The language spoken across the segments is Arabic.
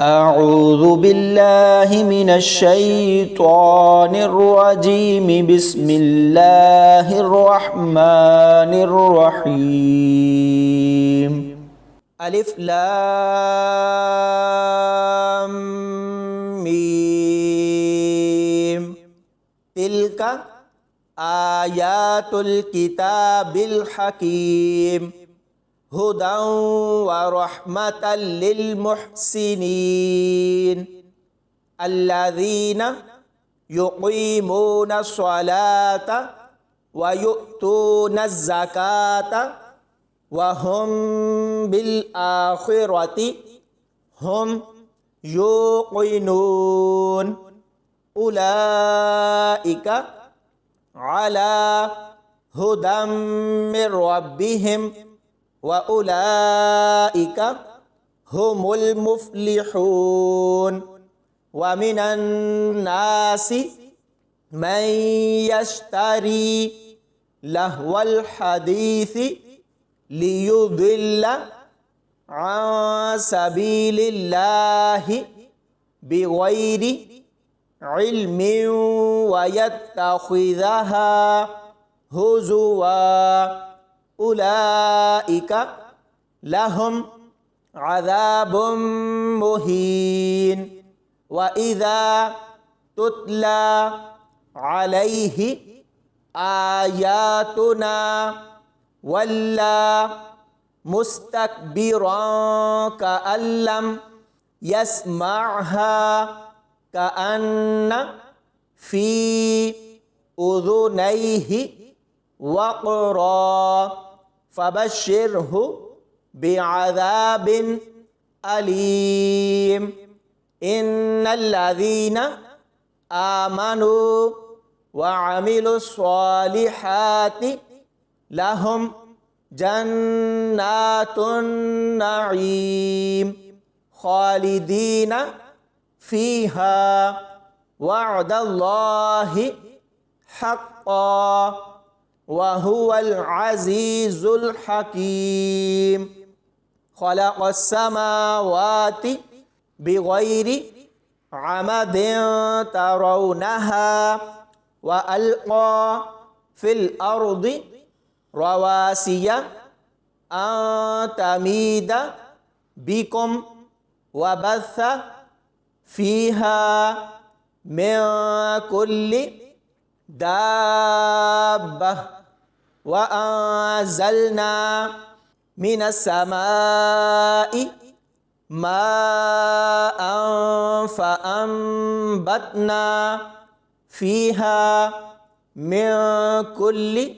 أعوذ بالله من الشيطان الرجيم بسم الله الرحمن الرحيم ألف لام ميم تلك آيات الكتاب الحكيم هدى ورحمة للمحسنين الذين يقيمون الصلاة ويؤتون الزكاة وهم بالآخرة هم يوقنون أولئك على هدى من ربهم وأولئك هم المفلحون ومن الناس من يشتري لهو الحديث ليضل عن سبيل الله بغير علم ويتخذها هزوا أولئك لهم عذاب مهين وإذا تتلى عليه آياتنا ولى مستكبرا كأن لم يسمعها كأن في أذنيه وقرا فبشره بعذاب أليم إن الذين آمنوا وعملوا الصالحات لهم جنات النعيم خالدين فيها وعد الله حقا وهو العزيز الحكيم خلق السماوات بغير عمد ترونها وألقى في الأرض رواسي أن تميد بكم وبث فيها من كل دابة وأنزلنا من السماء ماء فأنبتنا فيها من كل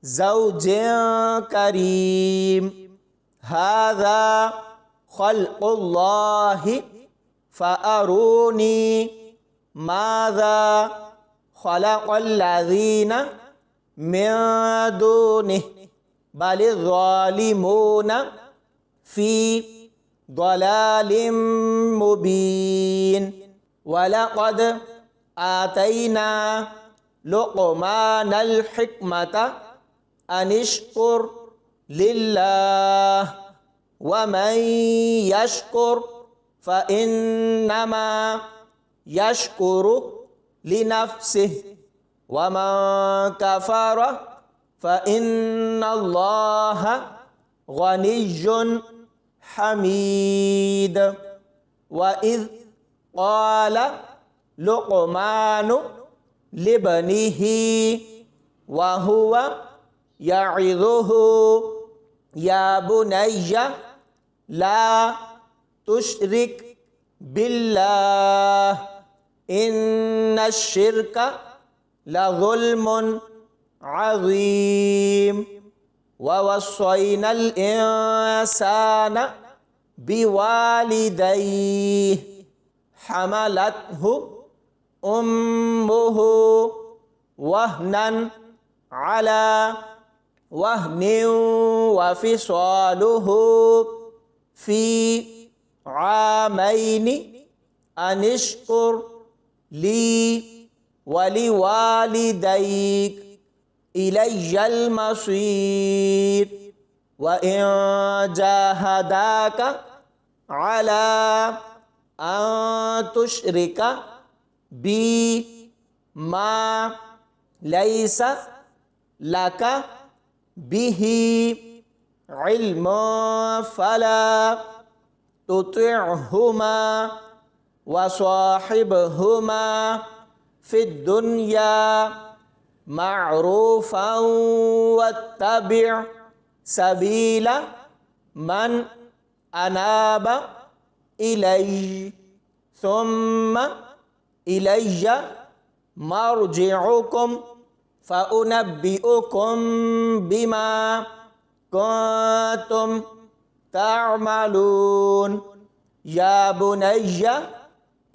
زوج كريم هذا خلق الله فأروني ماذا خلق الذين من دونه بل الظالمون في ضلال مبين ولقد آتينا لقمان الحكمة أن اشكر لله ومن يشكر فإنما يشكر لنفسه ومن كفر فإن الله غني حميد وإذ قال لقمان لابنه وهو يعظه يا بني لا تشرك بالله إن الشرك لظلم عظيم ووصينا الإنسان بوالديه حملته أمه وهنا على وهن وفصاله في عامين أن اشكر لي ولوالديك إلي المصير وإن جاهداك على تشرك بي ما ليس لك به علم فلا تطعهما وصاحبهما في الدنيا معروفا واتبع سبيل من أناب إلي ثم إلي مرجعكم فأنبئكم بما كنتم تعملون يا بني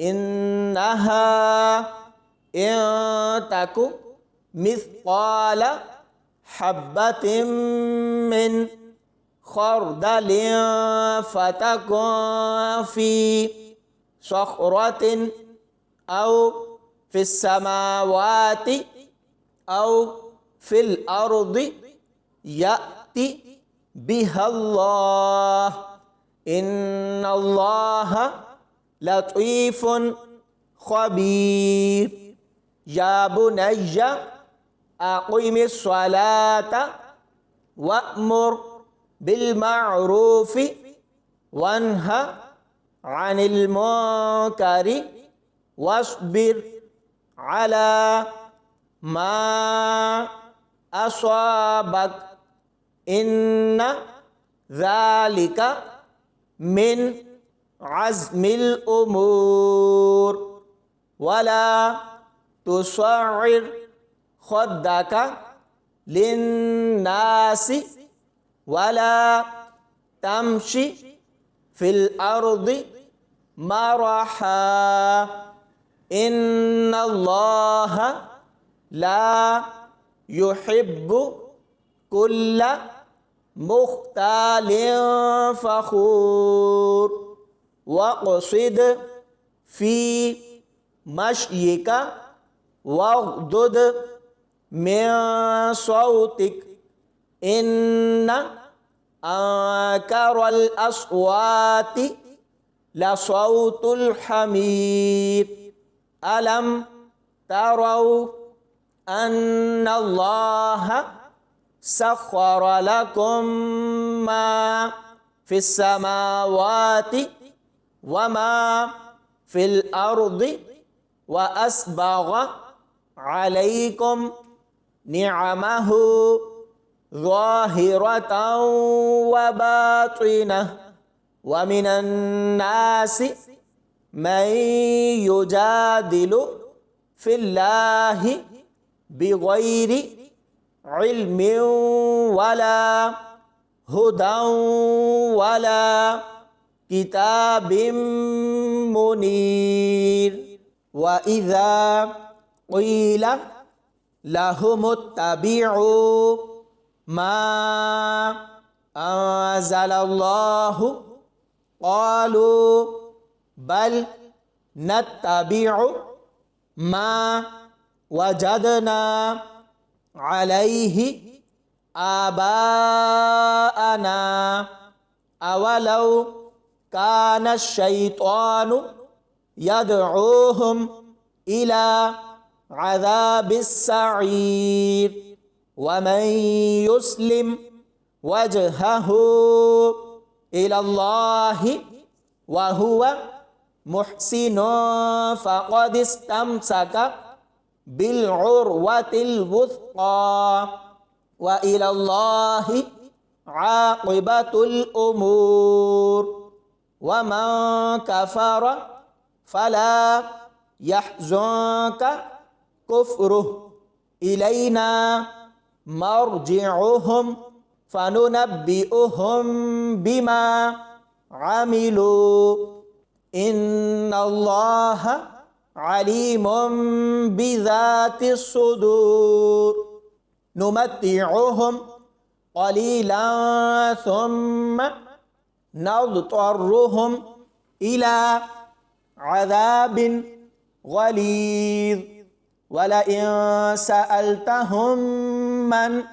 إنها إن تك مثقال حبة من خردل فتكن في صخرة أو في السماوات أو في الأرض يأتي بها الله إن الله لطيف خبير يا بني أقم الصلاة وأمر بالمعروف وانهى عن المنكر واصبر على ما أصابك إن ذلك من عزم الأمور ولا تصعر خدك للناس ولا تمشي في الأرض مرحا إن الله لا يحب كل مختال فخور واقصد في مشيك واغضض من صوتك إن أنكر الأصوات لصوت الحمير ألم تروا أن الله سخر لكم ما في السماوات وما في الأرض وأسبغ عليكم نعمه ظاهرة وباطنة ومن الناس من يجادل في الله بغير علم ولا هدى ولا كتاب منير وإذا قيل لهم اتبعوا ما أنزل الله قالوا بل نتبع ما وجدنا عليه آباءنا أولو كان الشيطان يدعوهم إلى عذاب السعير ومن يسلم وجهه إلى الله وهو محسن فقد استمسك بالعروة الوثقى وإلى الله عاقبة الأمور ومن كفر فلا يحزنك كفره إلينا مرجعهم فننبئهم بما عملوا إن الله عليم بذات الصدور نمتعهم قليلا ثم نضطرهم إلى عذاب غليظ ولئن سألتهم من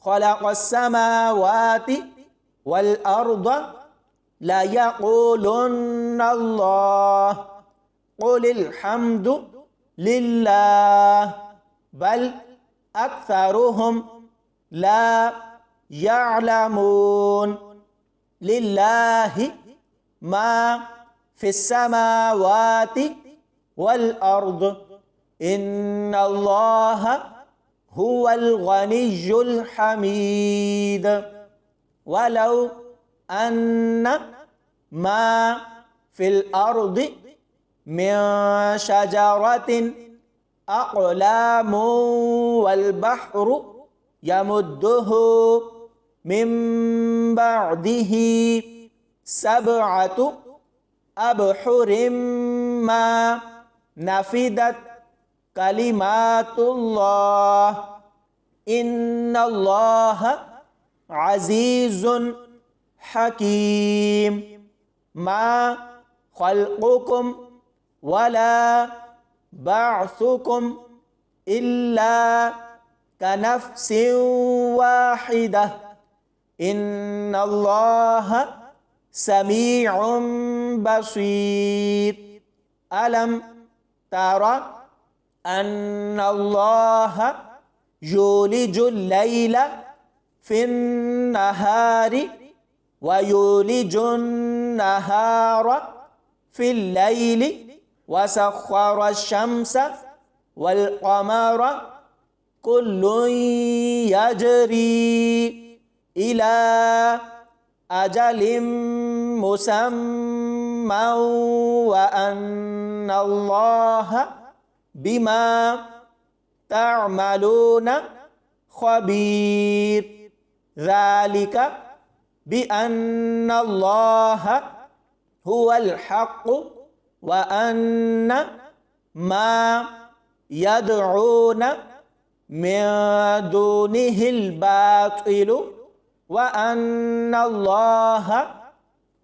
خلق السماوات والأرض ليقولن الله قل الحمد لله بل أكثرهم لا يعلمون لله ما في السماوات والأرض إن الله هو الغني الحميد ولو أن ما في الأرض من شجرة أقلام والبحر يمده من بعده 7 أبحر ما نفدت كلمات الله إن الله عزيز حكيم ما خلقكم ولا بعثكم إلا كنفس واحدة إن الله سميع بصير ألم تر أن الله يولج الليل في النهار ويولج النهار في الليل وسخر الشمس والقمر كل يجري إلى أجل مسمى وأن الله بما تعملون خبير ذلك بأن الله هو الحق وأن ما يدعون من دونه الباطل وأن الله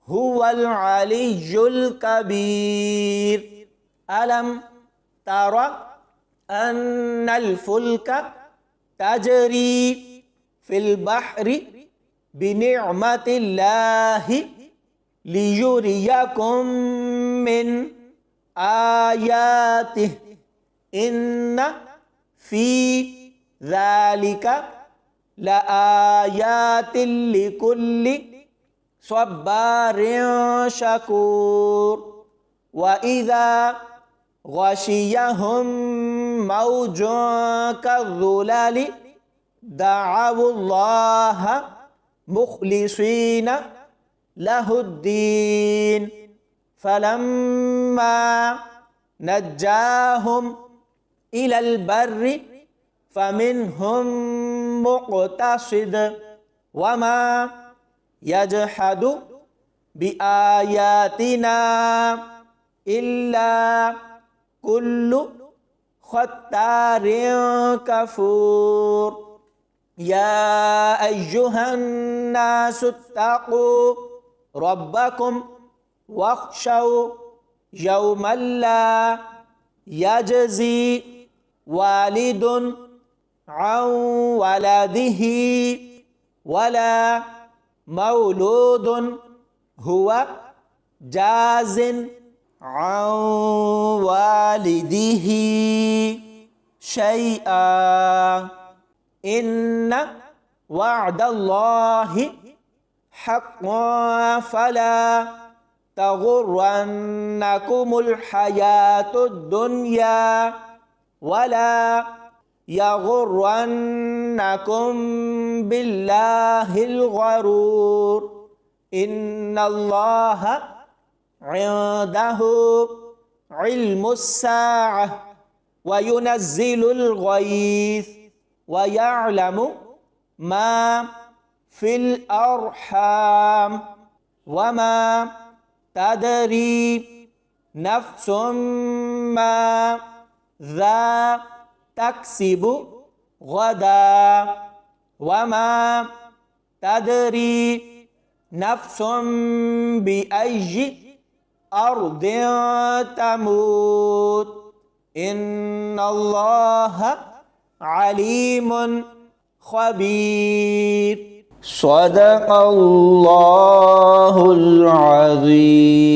هو العلي الكبير ألم تر أن الفلك تجري في البحر بنعمة الله ليريكم من آياته إن في ذلك لآيات لكل صبار شكور وإذا غشيهم موج كالظلال دعوا الله مخلصين له الدين فلما نجاهم إلى البر فمنهم مقتصد وما يجحد بآياتنا إلا كل ختار كفور يا أيها الناس اتقوا ربكم واخشوا يوما لا يجزي والد عن ولده ولا مولود هو جاز عن والده شيئا إن وعد الله حق فلا تغرنكم الحياة الدنيا ولا يغرنكم بالله الغرور إن الله عنده علم الساعة وينزل الغيث ويعلم ما في الأرحام وما تدري نفس ماذا تكسب غدا وما تدري نفس بأي أرض تموت إن الله عليم خبير صدق الله العظيم.